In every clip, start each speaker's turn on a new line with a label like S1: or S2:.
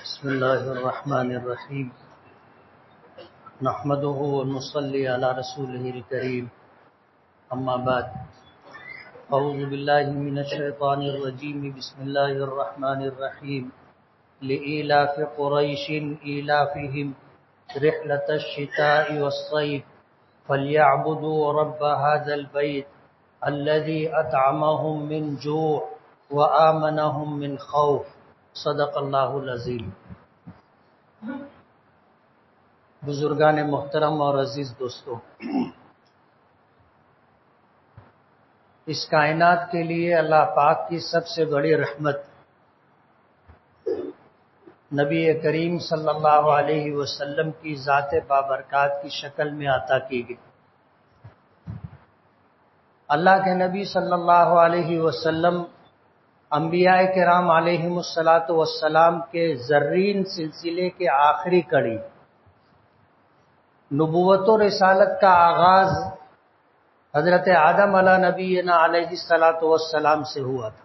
S1: بسم الله الرحمن الرحيم نحمده ونصلي على رسوله الكريم أما بعد أعوذ بالله من الشيطان الرجيم بسم الله الرحمن الرحيم لإيلاف قريش إيلافهم رحلة الشتاء والصيف فليعبدوا رب هذا البيت الذي أطعمهم من جوع وآمنهم من خوف صدق اللہ العظیم۔ بزرگان محترم اور عزیز دوستو، اس کائنات کے لیے اللہ پاک کی سب سے بڑی رحمت نبی کریم صلی اللہ علیہ وسلم کی ذات بابرکات کی شکل میں عطا کی گئی۔ اللہ کے نبی صلی اللہ علیہ وسلم انبیاء کرام علیہم الصلاۃ والسلام کے زرین سلسلے کے آخری کڑی، نبوت و رسالت کا آغاز حضرت آدم علیہ نبینا علیہ الصلاۃ والسلام سے ہوا تھا۔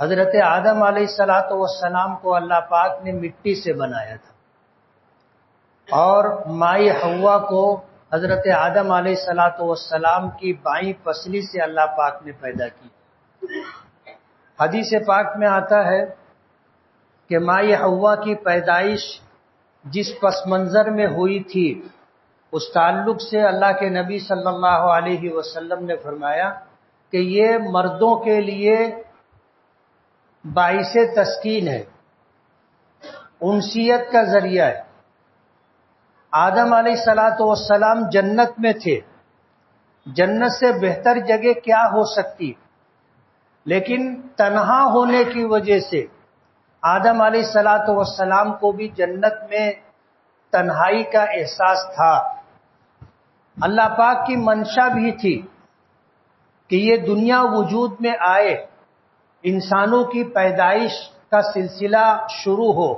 S1: حضرت آدم علیہ الصلاۃ والسلام کو اللہ پاک نے مٹی سے بنایا تھا اور مائی حوا کو حضرت آدم علیہ الصلاۃ والسلام کی بائیں پسلی سے اللہ پاک نے پیدا کی۔ حدیث پاک میں آتا ہے کہ مائی حوا کی پیدائش جس پس منظر میں ہوئی تھی، اس تعلق سے اللہ کے نبی صلی اللہ علیہ وسلم نے فرمایا کہ یہ مردوں کے لیے باعث تسکین ہے، انسیت کا ذریعہ ہے۔ آدم علیہ الصلاۃ والسلام جنت میں تھے، جنت سے بہتر جگہ کیا ہو سکتی، لیکن تنہا ہونے کی وجہ سے آدم علیہ الصلاۃ والسلام کو بھی جنت میں تنہائی کا احساس تھا۔ اللہ پاک کی منشا بھی تھی کہ یہ دنیا وجود میں آئے، انسانوں کی پیدائش کا سلسلہ شروع ہو۔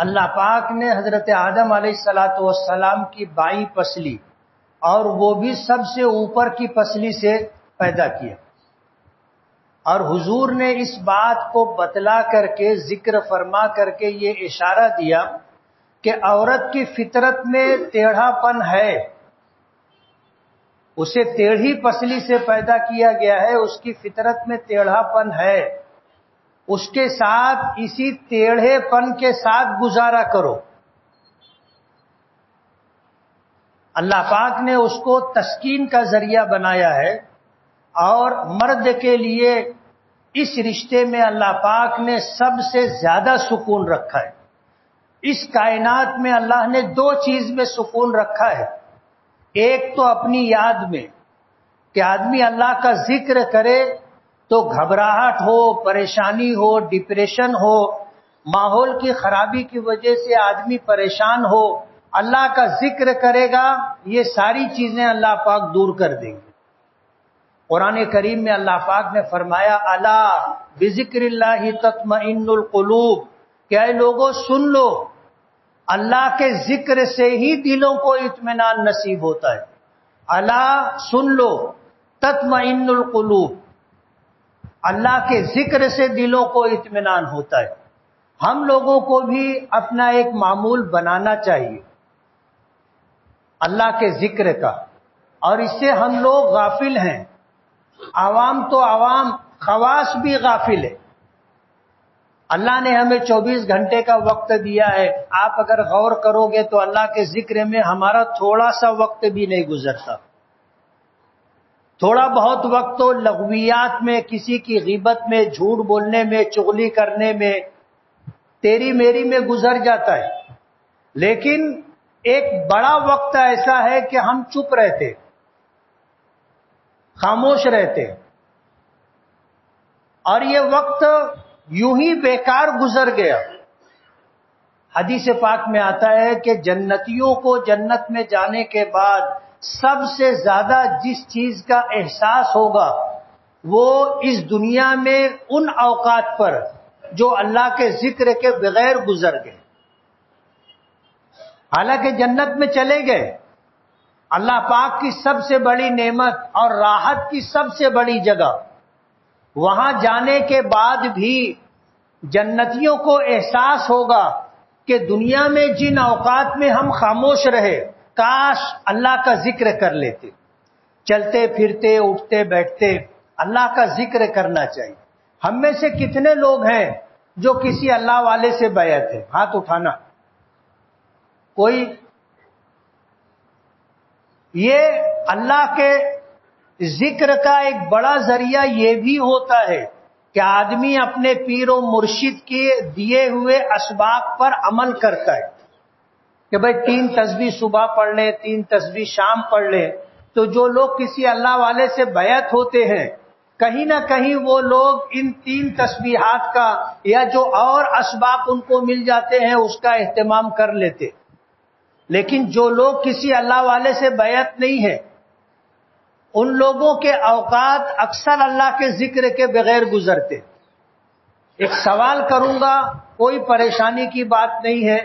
S1: اللہ پاک نے حضرت آدم علیہ الصلاۃ والسلام کی بائیں پسلی اور وہ بھی سب سے اوپر کی پسلی سے پیدا کیا، اور حضور نے اس بات کو بتلا کر کے ذکر فرما کر کے یہ اشارہ دیا کہ عورت کی فطرت میں ٹیڑھا پن ہے، اسے ٹیڑھی پسلی سے پیدا کیا گیا ہے، اس کی فطرت میں ٹیڑھا پن ہے، اس کے ساتھ اسی ٹیڑھے پن کے ساتھ گزارا کرو۔ اللہ پاک نے اس کو تسکین کا ذریعہ بنایا ہے، اور مرد کے لیے اس رشتے میں اللہ پاک نے سب سے زیادہ سکون رکھا ہے۔ اس کائنات میں اللہ نے دو چیز میں سکون رکھا ہے، ایک تو اپنی یاد میں کہ آدمی اللہ کا ذکر کرے تو گھبراہٹ ہو، پریشانی ہو، ڈپریشن ہو، ماحول کی خرابی کی وجہ سے آدمی پریشان ہو، اللہ کا ذکر کرے گا، یہ ساری چیزیں اللہ پاک دور کر دیں گے۔ قرآن کریم میں اللہ پاک نے فرمایا الا بذکر اللہ تطمئن القلوب، کہ اے لوگوں سن لو، اللہ کے ذکر سے ہی دلوں کو اطمینان نصیب ہوتا ہے۔ الا سن لو تطمئن القلوب، اللہ کے ذکر سے دلوں کو اطمینان ہوتا ہے۔ ہم لوگوں کو بھی اپنا ایک معمول بنانا چاہیے اللہ کے ذکر کا، اور اس سے ہم لوگ غافل ہیں، عوام تو عوام، خواص بھی غافل ہے۔ اللہ نے ہمیں 24 گھنٹے کا وقت دیا ہے، آپ اگر غور کرو گے تو اللہ کے ذکر میں ہمارا تھوڑا سا وقت بھی نہیں گزرتا۔ تھوڑا بہت وقت تو لغویات میں، کسی کی غیبت میں، جھوٹ بولنے میں، چغلی کرنے میں، تیری میری میں گزر جاتا ہے، لیکن ایک بڑا وقت ایسا ہے کہ ہم چپ رہتے، خاموش رہتے، اور یہ وقت یوں ہی بیکار گزر گیا۔ حدیث پاک میں آتا ہے کہ جنتیوں کو جنت میں جانے کے بعد سب سے زیادہ جس چیز کا احساس ہوگا وہ اس دنیا میں ان اوقات پر جو اللہ کے ذکر کے بغیر گزر گئے۔ حالانکہ جنت میں چلے گئے، اللہ پاک کی سب سے بڑی نعمت اور راحت کی سب سے بڑی جگہ، وہاں جانے کے بعد بھی جنتیوں کو احساس ہوگا کہ دنیا میں جن اوقات میں ہم خاموش رہے کاش اللہ کا ذکر کر لیتے، چلتے پھرتے اٹھتے بیٹھتے اللہ کا ذکر کرنا چاہیے۔ ہم میں سے کتنے لوگ ہیں جو کسی اللہ والے سے بیعت ہے؟ ہاتھ اٹھانا۔ کوئی؟ یہ اللہ کے ذکر کا ایک بڑا ذریعہ یہ بھی ہوتا ہے کہ آدمی اپنے پیر و مرشد کے دیے ہوئے اسباق پر عمل کرتا ہے کہ بھئی 3 تسبیح صبح پڑھ لیں، 3 تسبیح شام پڑھ لیں۔ تو جو لوگ کسی اللہ والے سے بیعت ہوتے ہیں کہیں نہ کہیں وہ لوگ ان 3 تسبیحات کا یا جو اور اسباق ان کو مل جاتے ہیں اس کا اہتمام کر لیتے۔ لیکن جو لوگ کسی اللہ والے سے بیعت نہیں ہے ان لوگوں کے اوقات اکثر اللہ کے ذکر کے بغیر گزرتے۔ ایک سوال کروں گا، کوئی پریشانی کی بات نہیں ہے،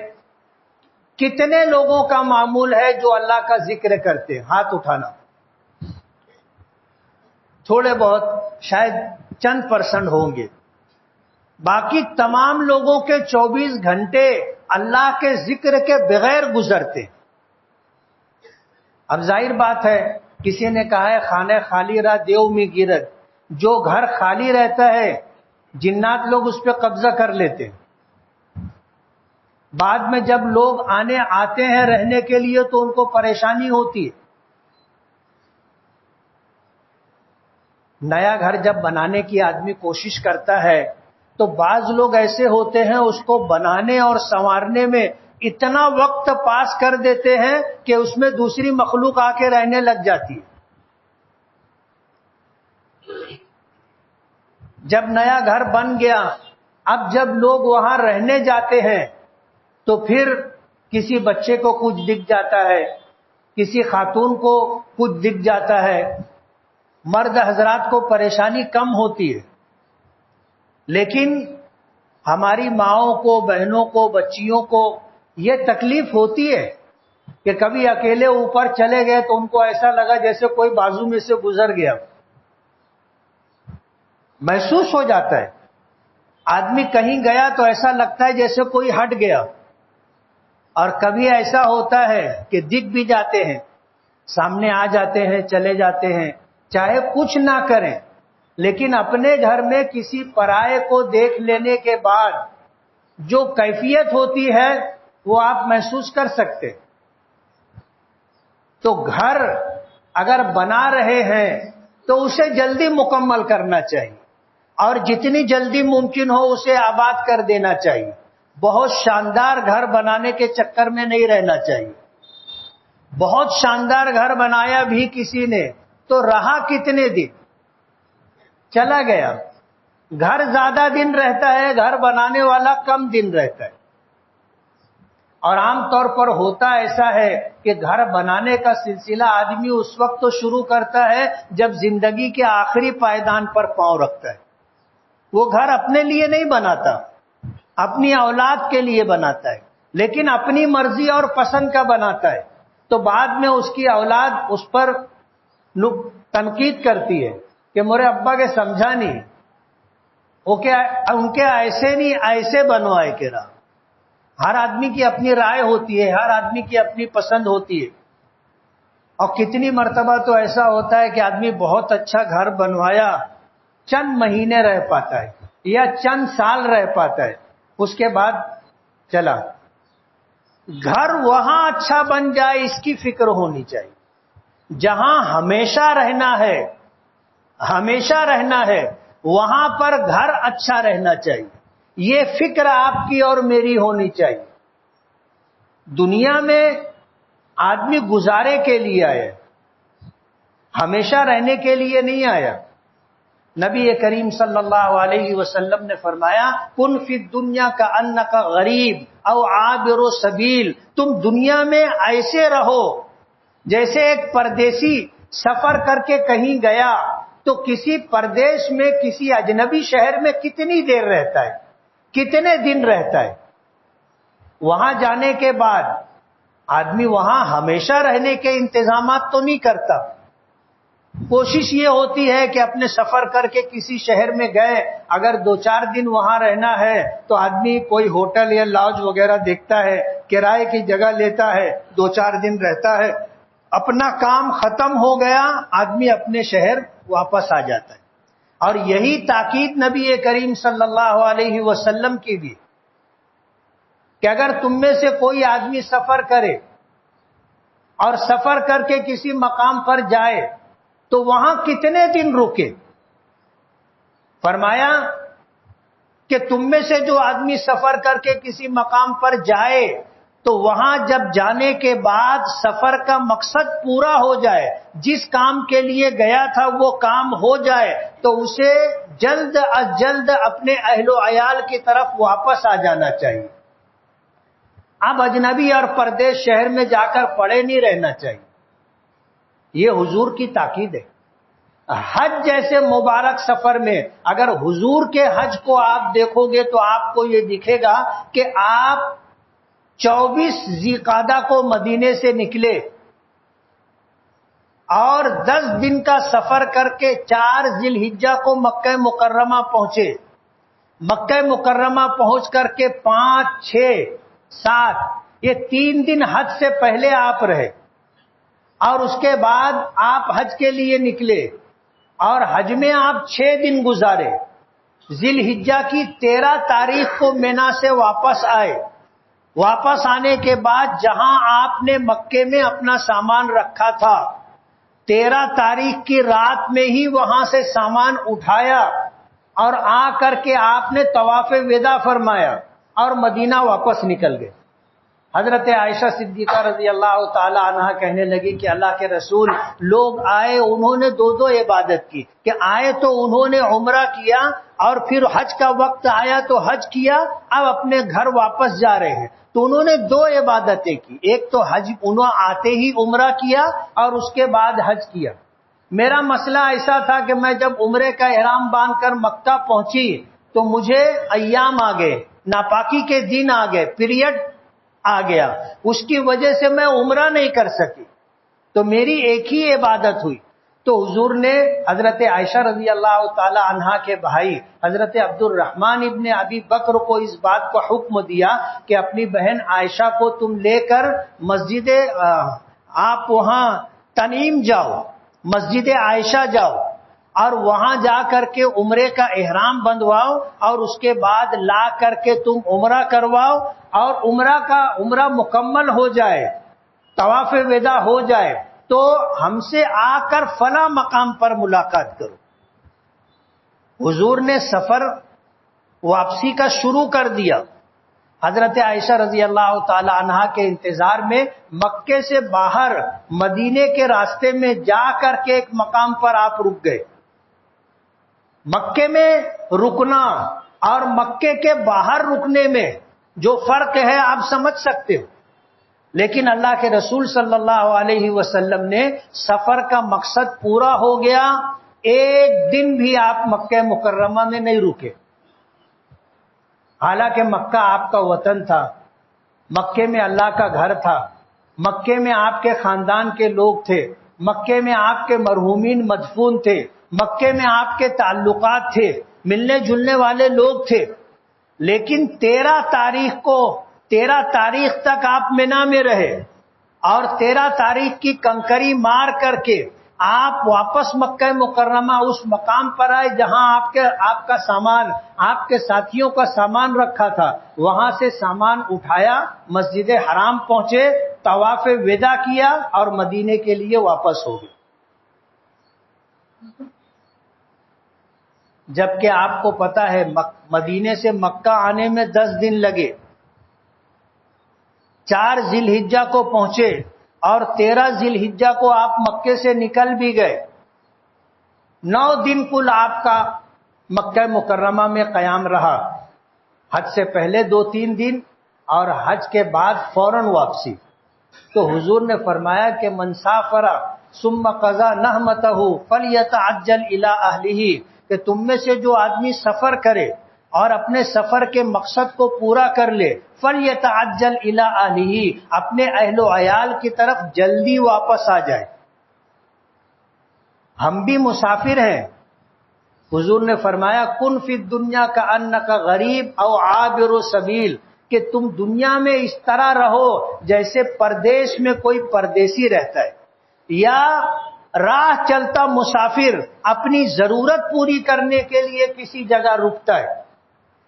S1: کتنے لوگوں کا معمول ہے جو اللہ کا ذکر کرتے؟ ہاتھ اٹھانا۔ تھوڑے بہت، شاید چند % ہوں گے، باقی تمام لوگوں کے 24 گھنٹے اللہ کے ذکر کے بغیر گزرتے۔ اب ظاہر بات ہے، کسی نے کہا ہے خانہ خالی رہا دیو میں گرد، جو گھر خالی رہتا ہے جنات لوگ اس پہ قبضہ کر لیتے ہیں۔ بعد میں جب لوگ آتے ہیں رہنے کے لیے تو ان کو پریشانی ہوتی ہے۔ نیا گھر جب بنانے کی آدمی کوشش کرتا ہے تو بعض لوگ ایسے ہوتے ہیں اس کو بنانے اور سنوارنے میں اتنا وقت پاس کر دیتے ہیں کہ اس میں دوسری مخلوق آ کے رہنے لگ جاتی ہے۔ جب نیا گھر بن گیا، اب جب لوگ وہاں رہنے جاتے ہیں تو پھر کسی بچے کو کچھ دکھ جاتا ہے، کسی خاتون کو کچھ دکھ جاتا ہے، مرد حضرات کو پریشانی کم ہوتی ہے، لیکن ہماری ماؤں کو، بہنوں کو، بچیوں کو یہ تکلیف ہوتی ہے کہ کبھی اکیلے اوپر چلے گئے تو ان کو ایسا لگا جیسے کوئی بازو میں سے گزر گیا، محسوس ہو جاتا ہے۔ آدمی کہیں گیا تو ایسا لگتا ہے جیسے کوئی ہٹ گیا، اور کبھی ایسا ہوتا ہے کہ دکھ بھی جاتے ہیں، سامنے آ جاتے ہیں، چلے جاتے ہیں، چاہے کچھ نہ کریں، لیکن اپنے گھر میں کسی پرائے کو دیکھ لینے کے بعد جو کیفیت ہوتی ہے وہ آپ محسوس کر سکتے۔ تو گھر اگر بنا رہے ہیں تو اسے جلدی مکمل کرنا چاہیے، اور جتنی جلدی ممکن ہو اسے آباد کر دینا چاہیے۔ بہت شاندار گھر بنانے کے چکر میں نہیں رہنا چاہیے۔ بہت شاندار گھر بنایا بھی کسی نے تو رہا کتنے دن، چلا گیا۔ گھر زیادہ دن رہتا ہے، گھر بنانے والا کم دن رہتا ہے۔ اور عام طور پر ہوتا ایسا ہے کہ گھر بنانے کا سلسلہ آدمی اس وقت تو شروع کرتا ہے جب زندگی کے آخری پائیدان پر پاؤں رکھتا ہے۔ وہ گھر اپنے لیے نہیں بناتا، اپنی اولاد کے لیے بناتا ہے، لیکن اپنی مرضی اور پسند کا بناتا ہے، تو بعد میں اس کی اولاد اس پر تنقید کرتی ہے کہ میرے ابا کے سمجھا نہیں، ان کے ایسے نہیں ایسے بنوائے کہ رہا۔ ہر آدمی کی اپنی رائے ہوتی ہے، ہر آدمی کی اپنی پسند ہوتی ہے، اور کتنی مرتبہ تو ایسا ہوتا ہے کہ آدمی بہت اچھا گھر بنوایا، چند مہینے رہ پاتا ہے یا چند سال رہ پاتا ہے، اس کے بعد چلا۔ گھر وہاں اچھا بن جائے اس کی فکر ہونی چاہیے، جہاں ہمیشہ رہنا ہے وہاں پر گھر اچھا رہنا چاہیے، یہ فکر آپ کی اور میری ہونی چاہیے۔ دنیا میں آدمی گزارے کے لیے آیا، ہمیشہ رہنے کے لیے نہیں آیا۔ نبی کریم صلی اللہ علیہ وسلم نے فرمایا کن فی الدنیا کأنک غریب او عابر سبیل، تم دنیا میں ایسے رہو جیسے ایک پردیسی سفر کر کے کہیں گیا تو کسی پردیش میں کسی اجنبی شہر میں کتنی دیر رہتا ہے، کتنے دن رہتا ہے۔ وہاں جانے کے بعد آدمی وہاں ہمیشہ رہنے کے انتظامات تو نہیں کرتا، کوشش یہ ہوتی ہے کہ اپنے سفر کر کے کسی شہر میں گئے، اگر 2-4 دن وہاں رہنا ہے تو آدمی کوئی ہوٹل یا لاج وغیرہ دیکھتا ہے، کرائے کی جگہ لیتا ہے، 2-4 دن رہتا ہے، اپنا کام ختم ہو گیا، آدمی اپنے شہر واپس آ جاتا ہے۔ اور یہی تاکید نبی کریم صلی اللہ علیہ وسلم کی بھی، کہ اگر تم میں سے کوئی آدمی سفر کرے اور سفر کر کے کسی مقام پر جائے تو وہاں کتنے دن رکے؟ فرمایا کہ تم میں سے جو آدمی سفر کر کے کسی مقام پر جائے تو وہاں جب جانے کے بعد سفر کا مقصد پورا ہو جائے، جس کام کے لیے گیا تھا وہ کام ہو جائے، تو اسے جلد از جلد اپنے اہل و عیال کی طرف واپس آ جانا چاہیے۔ اب اجنبی اور پردیس شہر میں جا کر پڑے نہیں رہنا چاہیے۔ یہ حضور کی تاکید ہے۔ حج جیسے مبارک سفر میں اگر حضور کے حج کو آپ دیکھو گے تو آپ کو یہ دکھے گا کہ آپ 24 ذی قعدہ کو مدینے سے نکلے اور 10 دن کا سفر کر کے 4 ذی الحجہ کو مکہ مکرمہ پہنچے۔ مکہ مکرمہ پہنچ کر کے 5، 6، 7 یہ 3 دن حج سے پہلے آپ رہے، اور اس کے بعد آپ حج کے لیے نکلے اور حج میں آپ 6 دن گزارے۔ ذی الحجہ کی 13 تاریخ کو مینا سے واپس آئے۔ واپس آنے کے بعد جہاں آپ نے مکے میں اپنا سامان رکھا تھا، 13 تاریخ کی رات میں ہی وہاں سے سامان اٹھایا اور آ کر کے آپ نے طواف وداع فرمایا اور مدینہ واپس نکل گئے۔ حضرت عائشہ صدیقہ رضی اللہ تعالی عنہا کہنے لگی کہ اللہ کے رسول، لوگ آئے انہوں نے 2 عبادت کی، کہ آئے تو انہوں نے عمرہ کیا اور پھر حج کا وقت آیا تو حج کیا، اب اپنے گھر واپس جا رہے ہیں، تو انہوں نے 2 عبادتیں کی، ایک تو حج انہوں آتے ہی عمرہ کیا اور اس کے بعد حج کیا۔ میرا مسئلہ ایسا تھا کہ میں جب عمرے کا احرام باندھ کر مکہ پہنچی تو مجھے ایام آ گئے، ناپاکی کے دن آ گئے، پیریڈ آ گیا، اس کی وجہ سے میں عمرہ نہیں کر سکی، تو میری ایک ہی عبادت ہوئی۔ تو حضور نے حضرت عائشہ رضی اللہ تعالی عنہا کے بھائی حضرت عبد الرحمن ابن ابی بکر کو اس بات کو حکم دیا کہ اپنی بہن عائشہ کو تم لے کر مسجد آپ وہاں تنعیم جاؤ، مسجد عائشہ جاؤ اور وہاں جا کر کے عمرے کا احرام بندھواؤ اور اس کے بعد لا کر کے تم عمرہ کرواؤ، اور عمرہ مکمل ہو جائے، طواف وداع ہو جائے تو ہم سے آ کر فلاں مقام پر ملاقات کرو۔ حضور نے سفر واپسی کا شروع کر دیا۔ حضرت عائشہ رضی اللہ تعالی عنہا کے انتظار میں مکے سے باہر مدینے کے راستے میں جا کر کے ایک مقام پر آپ رک گئے۔ مکے میں رکنا اور مکے کے باہر رکنے میں جو فرق ہے آپ سمجھ سکتے ہو، لیکن اللہ کے رسول صلی اللہ علیہ وسلم نے سفر کا مقصد پورا ہو گیا، ایک دن بھی آپ مکہ مکرمہ میں نہیں رکے۔ حالانکہ مکہ آپ کا وطن تھا، مکے میں اللہ کا گھر تھا، مکے میں آپ کے خاندان کے لوگ تھے، مکے میں آپ کے مرحومین مدفون تھے، مکے میں آپ کے تعلقات تھے، ملنے جلنے والے لوگ تھے، لیکن 13 تاریخ تک آپ مینا میں رہے اور 13 تاریخ کی کنکری مار کر کے آپ واپس مکہ مکرمہ اس مقام پر آئے جہاں آپ کا سامان، آپ کے ساتھیوں کا سامان رکھا تھا، وہاں سے سامان اٹھایا، مسجد حرام پہنچے، طواف وداع کیا اور مدینے کے لیے واپس ہو گئے۔ جبکہ آپ کو پتا ہے مدینے سے مکہ آنے میں 10 دن لگے، 4 ذی الحجہ کو پہنچے اور 13 ذی الحجہ کو آپ مکے سے نکل بھی گئے، 9 دن کل آپ کا مکہ مکرمہ میں قیام رہا، حج سے پہلے 2-3 دن اور حج کے بعد فوراً واپسی۔ تو حضور نے فرمایا کہ من سافر ثم قضى نحمته فليتعجل الى اهله، کہ تم میں سے جو آدمی سفر کرے اور اپنے سفر کے مقصد کو پورا کر لے، فَلْيَتَعَجَّلْ إِلَىٰ أَهْلِهِ، اپنے اہل و عیال کی طرف جلدی واپس آ جائے۔ ہم بھی مسافر ہیں. حضور نے فرمایا کن فی الدنیا کا انک غریب او عابر سبیل، کہ تم دنیا میں اس طرح رہو جیسے پردیس میں کوئی پردیسی رہتا ہے، یا راہ چلتا مسافر اپنی ضرورت پوری کرنے کے لیے کسی جگہ رکتا ہے.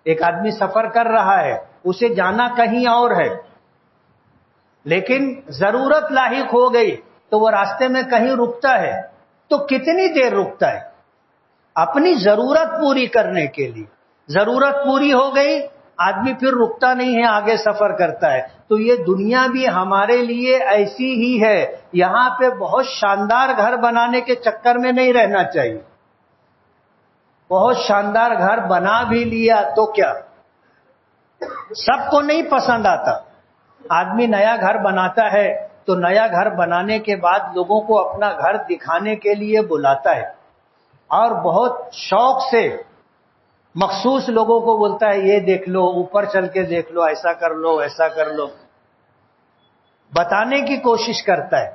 S1: ایک آدمی سفر کر رہا ہے، اسے جانا کہیں اور ہے، لیکن ضرورت لاحق ہو گئی تو وہ راستے میں کہیں رکتا ہے. تو کتنی دیر رکتا ہے؟ اپنی ضرورت پوری کرنے کے لیے. ضرورت پوری ہو گئی، آدمی پھر رکتا نہیں ہے، آگے سفر کرتا ہے. تو یہ دنیا بھی ہمارے لیے ایسی ہی ہے. یہاں پہ بہت شاندار گھر بنانے کے چکر میں نہیں رہنا چاہیے. بہت شاندار گھر بنا بھی لیا تو کیا، سب کو نہیں پسند آتا. آدمی نیا گھر بناتا ہے تو نیا گھر بنانے کے بعد لوگوں کو اپنا گھر دکھانے کے لیے بلاتا ہے، اور بہت شوق سے مخصوص لوگوں کو بولتا ہے یہ دیکھ لو، اوپر چل کے دیکھ لو، ایسا کر لو، ایسا کر لو. بتانے کی کوشش کرتا ہے.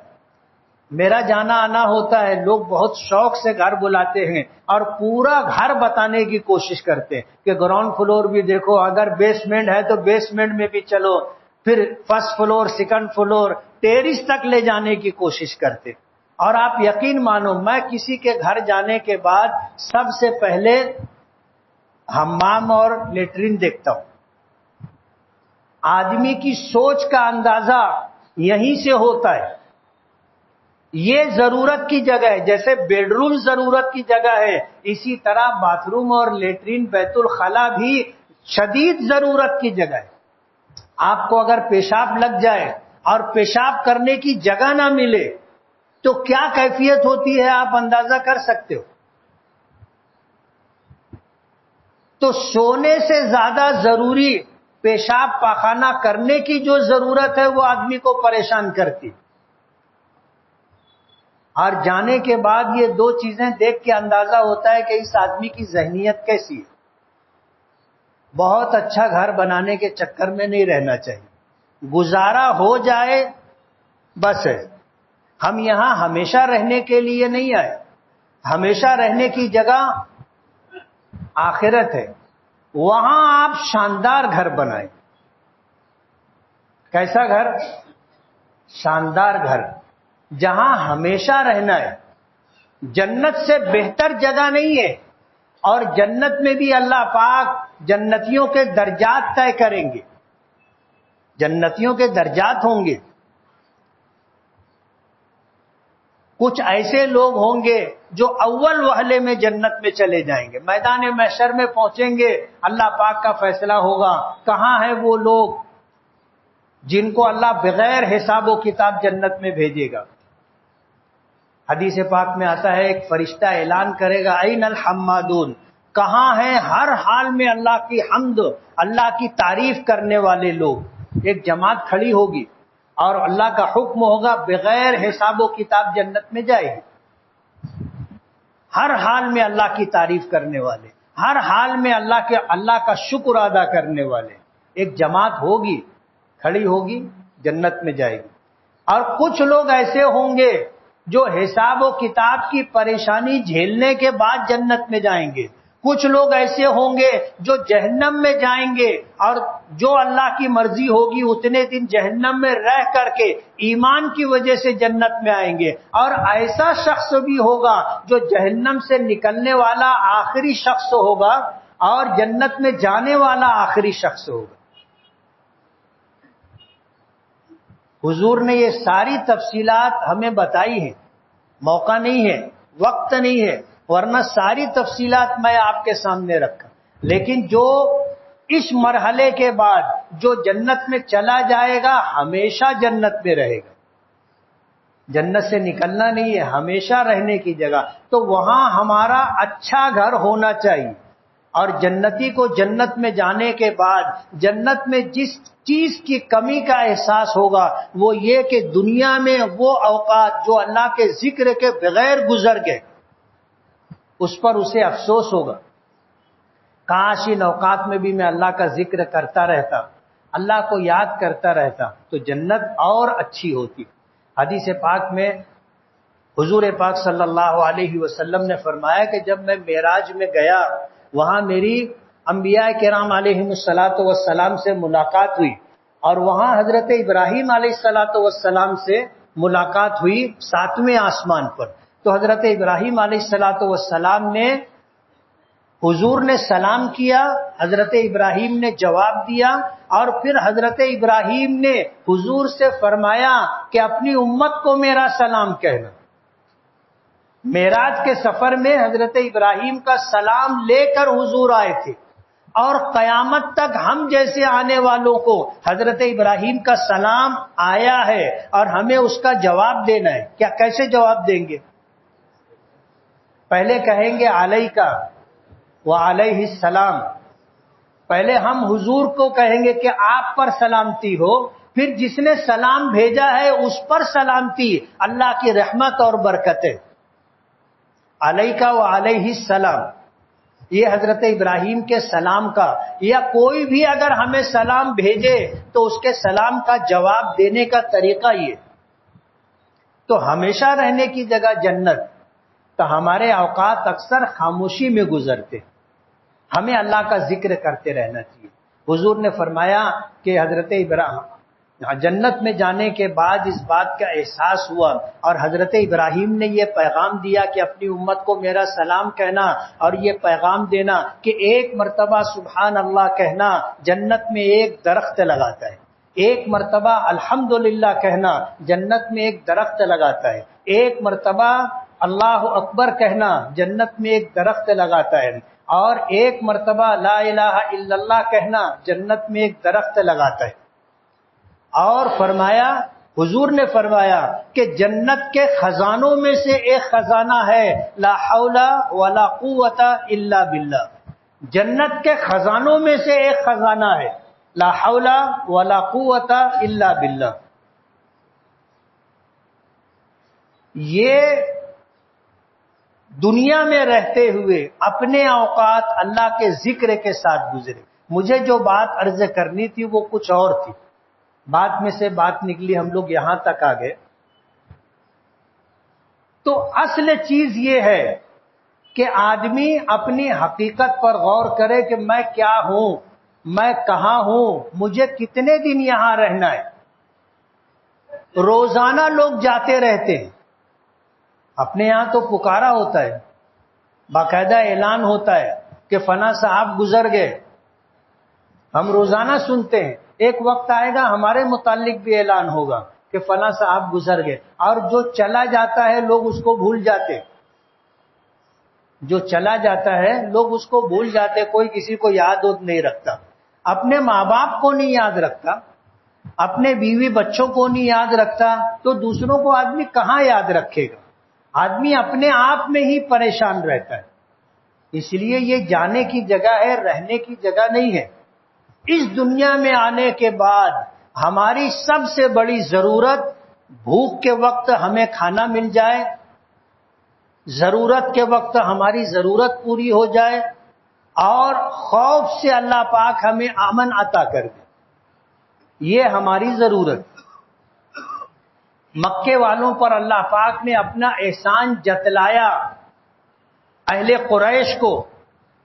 S1: میرا جانا آنا ہوتا ہے، لوگ بہت شوق سے گھر بلاتے ہیں اور پورا گھر بتانے کی کوشش کرتے ہیں کہ گراؤنڈ فلور بھی دیکھو، اگر بیسمنٹ ہے تو بیسمنٹ میں بھی چلو، پھر first floor, second floor, terrace تک لے جانے کی کوشش کرتے. اور آپ یقین مانو، میں کسی کے گھر جانے کے بعد سب سے پہلے حمام اور لیٹرین دیکھتا ہوں. آدمی کی سوچ کا اندازہ یہیں سے ہوتا ہے. یہ ضرورت کی جگہ ہے، جیسے بیڈ روم ضرورت کی جگہ ہے، اسی طرح باتھ روم اور لیٹرین بیت الخلا بھی شدید ضرورت کی جگہ ہے. آپ کو اگر پیشاب لگ جائے اور پیشاب کرنے کی جگہ نہ ملے تو کیا کیفیت ہوتی ہے آپ اندازہ کر سکتے ہو. تو سونے سے زیادہ ضروری پیشاب پاخانہ کرنے کی جو ضرورت ہے وہ آدمی کو پریشان کرتی. اور جانے کے بعد یہ دو چیزیں دیکھ کے اندازہ ہوتا ہے کہ اس آدمی کی ذہنیت کیسی ہے. بہت اچھا گھر بنانے کے چکر میں نہیں رہنا چاہیے. گزارا ہو جائے بس ہے. ہم یہاں ہمیشہ رہنے کے لیے نہیں آئے. ہمیشہ رہنے کی جگہ آخرت ہے. وہاں آپ شاندار گھر بنائیں. کیسا گھر؟ شاندار گھر جہاں ہمیشہ رہنا ہے. جنت سے بہتر جگہ نہیں ہے. اور جنت میں بھی اللہ پاک جنتیوں کے درجات طے کریں گے. جنتیوں کے درجات ہوں گے. کچھ ایسے لوگ ہوں گے جو اول وہلے میں جنت میں چلے جائیں گے. میدان محشر میں پہنچیں گے، اللہ پاک کا فیصلہ ہوگا. کہاں ہیں وہ لوگ جن کو اللہ بغیر حساب و کتاب جنت میں بھیجے گا؟ حدیث پاک میں آتا ہے ایک فرشتہ اعلان کرے گا این الحمادون، کہاں ہیں ہر حال میں اللہ کی حمد، اللہ کی تعریف کرنے والے لوگ. ایک جماعت کھڑی ہوگی اور اللہ کا حکم ہوگا بغیر حساب و کتاب جنت میں جائے گی. ہر حال میں اللہ کی تعریف کرنے والے، ہر حال میں اللہ کا شکر ادا کرنے والے ایک جماعت ہوگی، کھڑی ہوگی، جنت میں جائے گی. اور کچھ لوگ ایسے ہوں گے جو حساب و کتاب کی پریشانی جھیلنے کے بعد جنت میں جائیں گے. کچھ لوگ ایسے ہوں گے جو جہنم میں جائیں گے اور جو اللہ کی مرضی ہوگی اتنے دن جہنم میں رہ کر کے ایمان کی وجہ سے جنت میں آئیں گے. اور ایسا شخص بھی ہوگا جو جہنم سے نکلنے والا آخری شخص ہوگا اور جنت میں جانے والا آخری شخص ہوگا. حضور نے یہ ساری تفصیلات ہمیں بتائی ہیں. موقع نہیں ہے، وقت نہیں ہے، ورنہ ساری تفصیلات میں آپ کے سامنے رکھا. لیکن جو اس مرحلے کے بعد جو جنت میں چلا جائے گا ہمیشہ جنت میں رہے گا. جنت سے نکلنا نہیں ہے، ہمیشہ رہنے کی جگہ. تو وہاں ہمارا اچھا گھر ہونا چاہیے. اور جنتی کو جنت میں جانے کے بعد جنت میں جس چیز کی کمی کا احساس ہوگا وہ یہ کہ دنیا میں وہ اوقات جو اللہ کے ذکر کے بغیر گزر گئے اس پر اسے افسوس ہوگا. کاش ان اوقات میں بھی میں اللہ کا ذکر کرتا رہتا، اللہ کو یاد کرتا رہتا تو جنت اور اچھی ہوتی. حدیث پاک میں حضور پاک صلی اللہ علیہ وسلم نے فرمایا کہ جب میں معراج میں گیا وہاں میری انبیاء کرام علیہم الصلاۃ والسلام سے ملاقات ہوئی، اور وہاں حضرت ابراہیم علیہ الصلاۃ والسلام سے ملاقات ہوئی 7ویں آسمان پر۔ تو حضرت ابراہیم علیہ الصلاۃ والسلام نے حضور نے سلام کیا، حضرت ابراہیم نے جواب دیا، اور پھر حضرت ابراہیم نے حضور سے فرمایا کہ اپنی امت کو میرا سلام کہنا۔ معراج کے سفر میں حضرت ابراہیم کا سلام لے کر حضور آئے تھے، اور قیامت تک ہم جیسے آنے والوں کو حضرت ابراہیم کا سلام آیا ہے اور ہمیں اس کا جواب دینا ہے۔ کیا کیسے جواب دیں گے؟ پہلے کہیں گے علیکہ وعلیہ السلام، پہلے ہم حضور کو کہیں گے کہ آپ پر سلامتی ہو، پھر جس نے سلام بھیجا ہے اس پر سلامتی، اللہ کی رحمت اور برکتیں۔ علیکہ وعلیہ السلام، یہ حضرت ابراہیم کے سلام کا، یا کوئی بھی اگر ہمیں سلام بھیجے تو اس کے سلام کا جواب دینے کا طریقہ یہ۔ تو ہمیشہ رہنے کی جگہ جنت، تو ہمارے اوقات اکثر خاموشی میں گزرتے، ہمیں اللہ کا ذکر کرتے رہنا چاہیے۔ حضور نے فرمایا کہ حضرت ابراہیم جنت میں جانے کے بعد اس بات کا احساس ہوا، اور حضرت ابراہیم نے یہ پیغام دیا کہ اپنی امت کو میرا سلام کہنا، اور یہ پیغام دینا کہ ایک مرتبہ سبحان اللہ کہنا جنت میں ایک درخت لگاتا ہے، ایک مرتبہ الحمدللہ کہنا جنت میں ایک درخت لگاتا ہے، ایک مرتبہ اللہ اکبر کہنا جنت میں ایک درخت لگاتا ہے، اور ایک مرتبہ لا الہ الا اللہ کہنا جنت میں ایک درخت لگاتا ہے۔ اور فرمایا، حضور نے فرمایا کہ جنت کے خزانوں میں سے ایک خزانہ ہے لا حول ولا قوت الا باللہ، جنت کے خزانوں میں سے ایک خزانہ ہے لا حول ولا قوت الا باللہ۔ یہ دنیا میں رہتے ہوئے اپنے اوقات اللہ کے ذکر کے ساتھ گزرے۔ مجھے جو بات عرض کرنی تھی وہ کچھ اور تھی، بات میں سے بات نکلی، ہم لوگ یہاں تک آ گئے۔ تو اصل چیز یہ ہے کہ آدمی اپنی حقیقت پر غور کرے کہ میں کیا ہوں، میں کہاں ہوں، مجھے کتنے دن یہاں رہنا ہے۔ روزانہ لوگ جاتے رہتے ہیں، اپنے یہاں تو پکارا ہوتا ہے، باقاعدہ اعلان ہوتا ہے کہ فلاں صاحب گزر گئے، ہم روزانہ سنتے ہیں۔ ایک وقت آئے گا ہمارے متعلق بھی اعلان ہوگا کہ فلاں صاحب گزر گئے، اور جو چلا جاتا ہے لوگ اس کو بھول جاتے، جو چلا جاتا ہے لوگ اس کو بھول جاتے، کوئی کسی کو یاد نہیں رکھتا، اپنے ماں باپ کو نہیں یاد رکھتا، اپنے بیوی بچوں کو نہیں یاد رکھتا، تو دوسروں کو آدمی کہاں یاد رکھے گا؟ آدمی اپنے آپ میں ہی پریشان رہتا ہے۔ اس لیے یہ جانے کی جگہ ہے، رہنے کی جگہ نہیں ہے۔ اس دنیا میں آنے کے بعد ہماری سب سے بڑی ضرورت بھوک کے وقت ہمیں کھانا مل جائے، ضرورت کے وقت ہماری ضرورت پوری ہو جائے، اور خوف سے اللہ پاک ہمیں امن عطا کر دے، یہ ہماری ضرورت۔ مکے والوں پر اللہ پاک نے اپنا احسان جتلایا، اہل قریش کو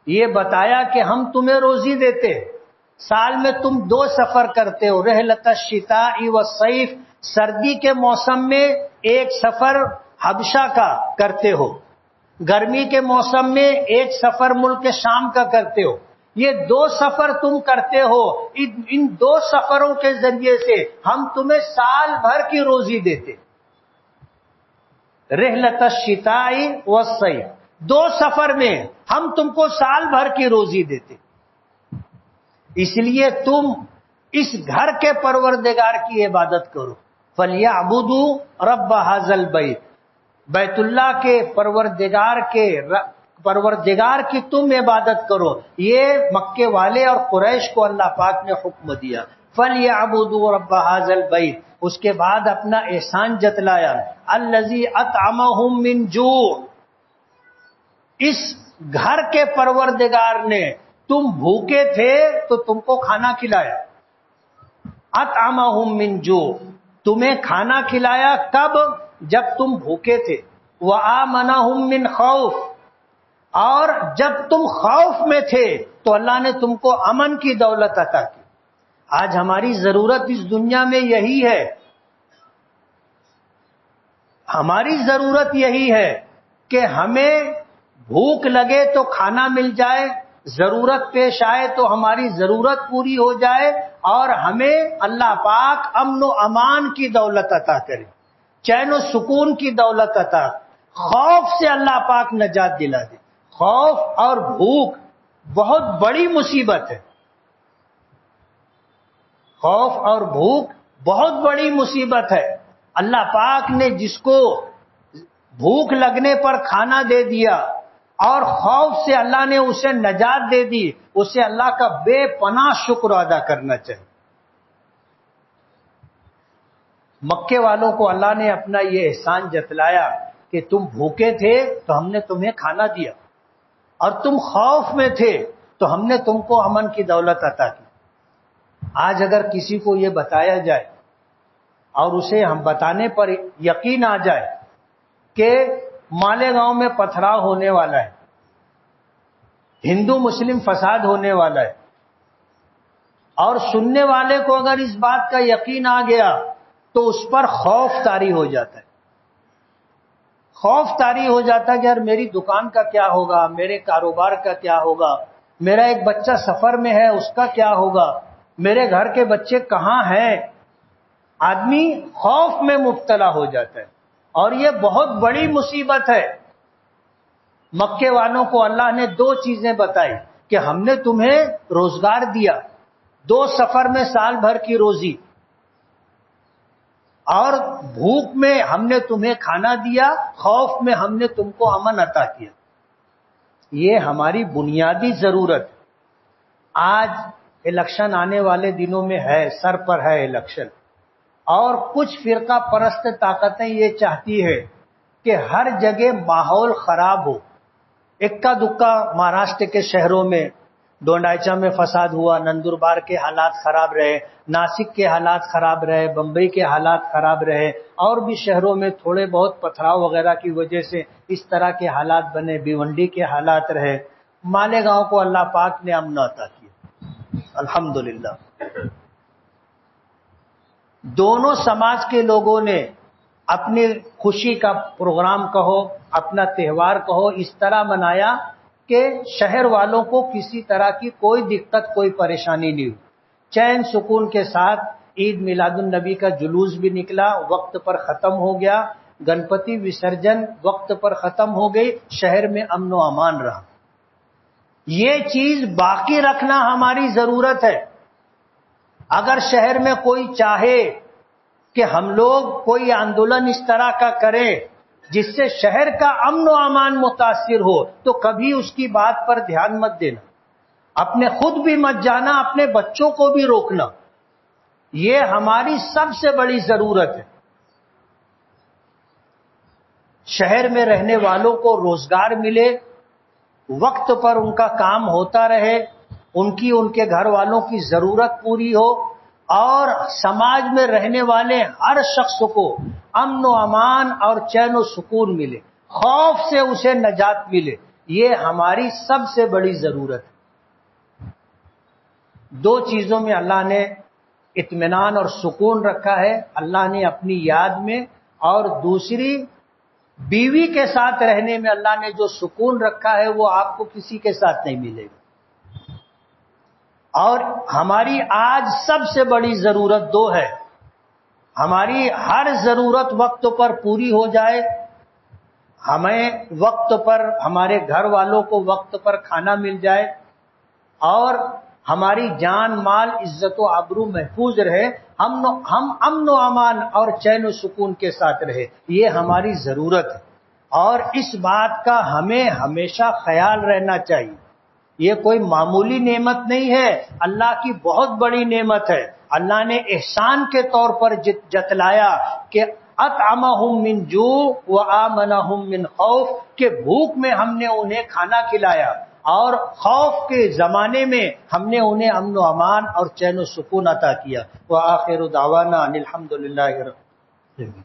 S1: یہ بتایا کہ ہم تمہیں روزی دیتے، سال میں تم 2 سفر کرتے ہو، رحلۃ الشتاء والصیف، سردی کے موسم میں ایک سفر حبشہ کا کرتے ہو، گرمی کے موسم میں ایک سفر ملک شام کا کرتے ہو، یہ 2 سفر تم کرتے ہو، ان 2 سفروں کے ذریعے سے ہم تمہیں سال بھر کی روزی دیتے، رحلۃ الشتاء والصیف، 2 سفر میں ہم تم کو سال بھر کی روزی دیتے، اس لیے تم اس گھر کے پروردگار کی عبادت کرو، فَلْيَعْبُدُوا رَبَّ هَذَا الْبَيْتِ، بیت اللہ کے پروردگار کی تم عبادت کرو۔ یہ مکے والے اور قریش کو اللہ پاک نے حکم دیا، فَلْيَعْبُدُوا رَبَّ هَذَا الْبَيْتِ، اس کے بعد اپنا احسان جتلایا، الَّذِي أَطْعَمَهُم مِّن جُوعٍ، اس گھر کے پروردگار نے تم بھوکے تھے تو تم کو کھانا کھلایا، اطعمہم من جوع، تمہیں کھانا کھلایا کب؟ جب تم بھوکے تھے، وآمنہم من خوف، اور جب تم خوف میں تھے تو اللہ نے تم کو امن کی دولت عطا کی۔ آج ہماری ضرورت اس دنیا میں یہی ہے، ہماری ضرورت یہی ہے کہ ہمیں بھوک لگے تو کھانا مل جائے، ضرورت پیش آئے تو ہماری ضرورت پوری ہو جائے، اور ہمیں اللہ پاک امن و امان کی دولت عطا کرے، چین و سکون کی دولت عطا، خوف سے اللہ پاک نجات دلا دے۔ خوف اور بھوک بہت بڑی مصیبت ہے، خوف اور بھوک بہت بڑی مصیبت ہے۔ اللہ پاک نے جس کو بھوک لگنے پر کھانا دے دیا اور خوف سے اللہ نے اسے نجات دے دی، اسے اللہ کا بے پناہ شکر ادا کرنا چاہیے۔ مکے والوں کو اللہ نے اپنا یہ احسان جتلایا کہ تم بھوکے تھے تو ہم نے تمہیں کھانا دیا، اور تم خوف میں تھے تو ہم نے تم کو امن کی دولت عطا کی۔ آج اگر کسی کو یہ بتایا جائے اور اسے ہم بتانے پر یقین آ جائے کہ مالیگاؤں میں پتھراؤ ہونے والا ہے، ہندو مسلم فساد ہونے والا ہے، اور سننے والے کو اگر اس بات کا یقین آ گیا تو اس پر خوف طاری ہو جاتا ہے، خوف طاری ہو جاتا ہے کہ یار میری دکان کا کیا ہوگا، میرے کاروبار کا کیا ہوگا، میرا ایک بچہ سفر میں ہے اس کا کیا ہوگا، میرے گھر کے بچے کہاں ہیں۔ آدمی خوف میں مبتلا ہو جاتا ہے، اور یہ بہت بڑی مصیبت ہے۔ مکے والوں کو اللہ نے دو چیزیں بتائی کہ ہم نے تمہیں روزگار دیا، 2 سفر میں سال بھر کی روزی، اور بھوک میں ہم نے تمہیں کھانا دیا، خوف میں ہم نے تم کو امن عطا کیا۔ یہ ہماری بنیادی ضرورت۔ آج الیکشن آنے والے دنوں میں ہے، سر پر ہے الیکشن، اور کچھ فرقہ پرست طاقتیں یہ چاہتی ہے کہ ہر جگہ ماحول خراب ہو۔ اکا دکا مہاراشٹر کے شہروں میں ڈونڈائچا میں فساد ہوا، نندربار کے حالات خراب رہے، ناسک کے حالات خراب رہے، بمبئی کے حالات خراب رہے، اور بھی شہروں میں تھوڑے بہت پتھراؤ وغیرہ کی وجہ سے اس طرح کے حالات بنے، بھیونڈی کے حالات رہے۔ مالیگاؤں کو اللہ پاک نے امن عطا کیا، الحمدللہ۔ دونوں سماج کے لوگوں نے اپنی خوشی کا پروگرام کہو، اپنا تہوار کہو، اس طرح منایا کہ شہر والوں کو کسی طرح کی کوئی دقت، کوئی پریشانی نہیں ہوئی، چین سکون کے ساتھ عید میلاد النبی کا جلوس بھی نکلا، وقت پر ختم ہو گیا، گنپتی وسرجن وقت پر ختم ہو گئی، شہر میں امن و امان رہا۔ یہ چیز باقی رکھنا ہماری ضرورت ہے۔ اگر شہر میں کوئی چاہے کہ ہم لوگ کوئی آندولن اس طرح کا کریں جس سے شہر کا امن و امان متاثر ہو، تو کبھی اس کی بات پر دھیان مت دینا، اپنے خود بھی مت جانا، اپنے بچوں کو بھی روکنا۔ یہ ہماری سب سے بڑی ضرورت ہے۔ شہر میں رہنے والوں کو روزگار ملے، وقت پر ان کا کام ہوتا رہے، ان کے گھر والوں کی ضرورت پوری ہو، اور سماج میں رہنے والے ہر شخص کو امن و امان اور چین و سکون ملے، خوف سے اسے نجات ملے۔ یہ ہماری سب سے بڑی ضرورت ہے۔ 2 چیزوں میں اللہ نے اطمینان اور سکون رکھا ہے، اللہ نے اپنی یاد میں، اور دوسری بیوی کے ساتھ رہنے میں اللہ نے جو سکون رکھا ہے وہ آپ کو کسی کے ساتھ نہیں ملے گا۔ اور ہماری آج سب سے بڑی ضرورت 2 ہے، ہماری ہر ضرورت وقت پر پوری ہو جائے، ہمیں وقت پر، ہمارے گھر والوں کو وقت پر کھانا مل جائے، اور ہماری جان مال عزت و آبرو محفوظ رہے، ہم امن و امان اور چین و سکون کے ساتھ رہے۔ یہ ہماری ضرورت ہے، اور اس بات کا ہمیں ہمیشہ خیال رہنا چاہیے۔ یہ کوئی معمولی نعمت نہیں ہے، اللہ کی بہت بڑی نعمت ہے۔ اللہ نے احسان کے طور پر جتلایا کہ اطعمہم من جوع وآمنہم من خوف، کہ بھوک میں ہم نے انہیں کھانا کھلایا، اور خوف کے زمانے میں ہم نے انہیں امن و امان اور چین و سکون عطا کیا۔ وآخر دعوانا ان الحمد للہ رب العالمین۔